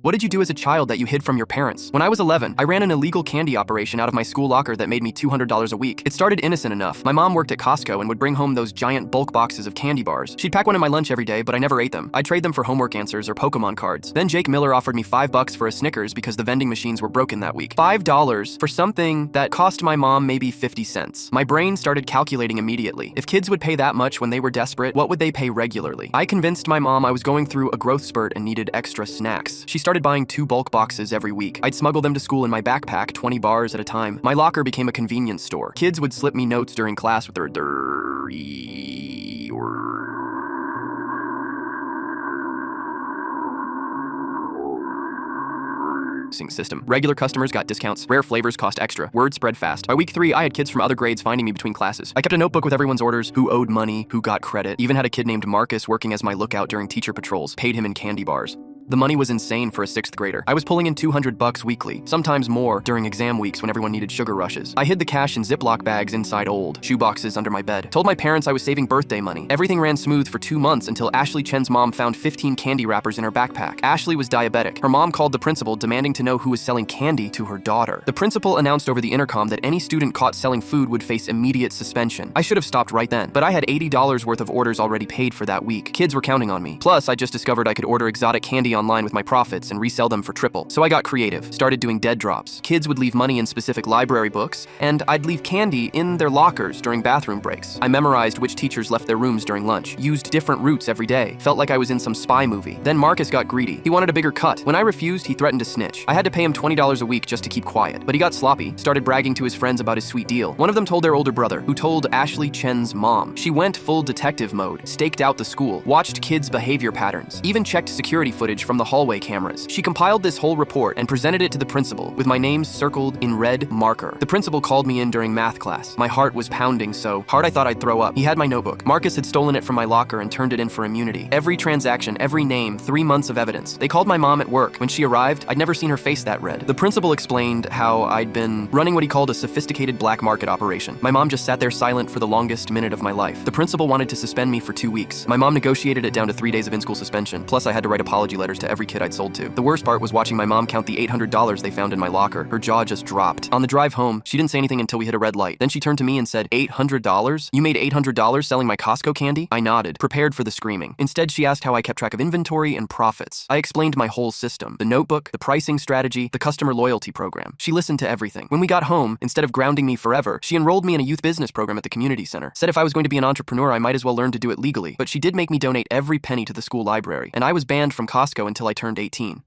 What did you do as a child that you hid from your parents? When I was 11, I ran an illegal candy operation out of my school locker that made me $200 a week. It started innocent enough. My mom worked at Costco and would bring home those giant bulk boxes of candy bars. She'd pack one in my lunch every day, but I never ate them. I'd trade them for homework answers or Pokemon cards. Then Jake Miller offered me $5 for a Snickers because the vending machines were broken that week. $5 for something that cost my mom maybe 50 cents. My brain started calculating immediately. If kids would pay that much when they were desperate, what would they pay regularly? I convinced my mom I was going through a growth spurt and needed extra snacks. She started buying 2 bulk boxes every week. I'd smuggle them to school in my backpack, 20 bars at a time. My locker became a convenience store. Kids would slip me notes during class with their dirty system. Regular customers got discounts, rare flavors cost extra, word spread fast. By week 3, I had kids from other grades finding me between classes. I kept a notebook with everyone's orders, who owed money, who got credit, even had a kid named Marcus working as my lookout during teacher patrols, paid him in candy bars. The money was insane for a 6th grader. I was pulling in $200 weekly, sometimes more during exam weeks when everyone needed sugar rushes. I hid the cash in Ziploc bags inside old shoeboxes under my bed. Told my parents I was saving birthday money. Everything ran smooth for 2 months until Ashley Chen's mom found 15 candy wrappers in her backpack. Ashley was diabetic. Her mom called the principal demanding to know who was selling candy to her daughter. The principal announced over the intercom that any student caught selling food would face immediate suspension. I should have stopped right then, but I had $80 worth of orders already paid for that week. Kids were counting on me. Plus, I just discovered I could order exotic candy online with my profits and resell them for triple. So I got creative, started doing dead drops. Kids would leave money in specific library books, and I'd leave candy in their lockers during bathroom breaks. I memorized which teachers left their rooms during lunch, used different routes every day, felt like I was in some spy movie. Then Marcus got greedy. He wanted a bigger cut. When I refused, he threatened to snitch. I had to pay him $20 a week just to keep quiet, but he got sloppy, started bragging to his friends about his sweet deal. One of them told their older brother, who told Ashley Chen's mom. She went full detective mode, staked out the school, watched kids' behavior patterns, even checked security footage from the hallway cameras. She compiled this whole report and presented it to the principal with my name circled in red marker. The principal called me in during math class. My heart was pounding so hard I thought I'd throw up. He had my notebook. Marcus had stolen it from my locker and turned it in for immunity. Every transaction, every name, 3 months of evidence. They called my mom at work. When she arrived, I'd never seen her face that red. The principal explained how I'd been running what he called a sophisticated black market operation. My mom just sat there silent for the longest minute of my life. The principal wanted to suspend me for 2 weeks. My mom negotiated it down to 3 days of in-school suspension. Plus, I had to write apology letters to every kid I'd sold to. The worst part was watching my mom count the $800 they found in my locker. Her jaw just dropped. On the drive home, she didn't say anything until we hit a red light. Then she turned to me and said, $800? You made $800 selling my Costco candy? I nodded, prepared for the screaming. Instead, she asked how I kept track of inventory and profits. I explained my whole system, the notebook, the pricing strategy, the customer loyalty program. She listened to everything. When we got home, instead of grounding me forever, she enrolled me in a youth business program at the community center. Said if I was going to be an entrepreneur, I might as well learn to do it legally. But she did make me donate every penny to the school library, and I was banned from Costco until I turned 18.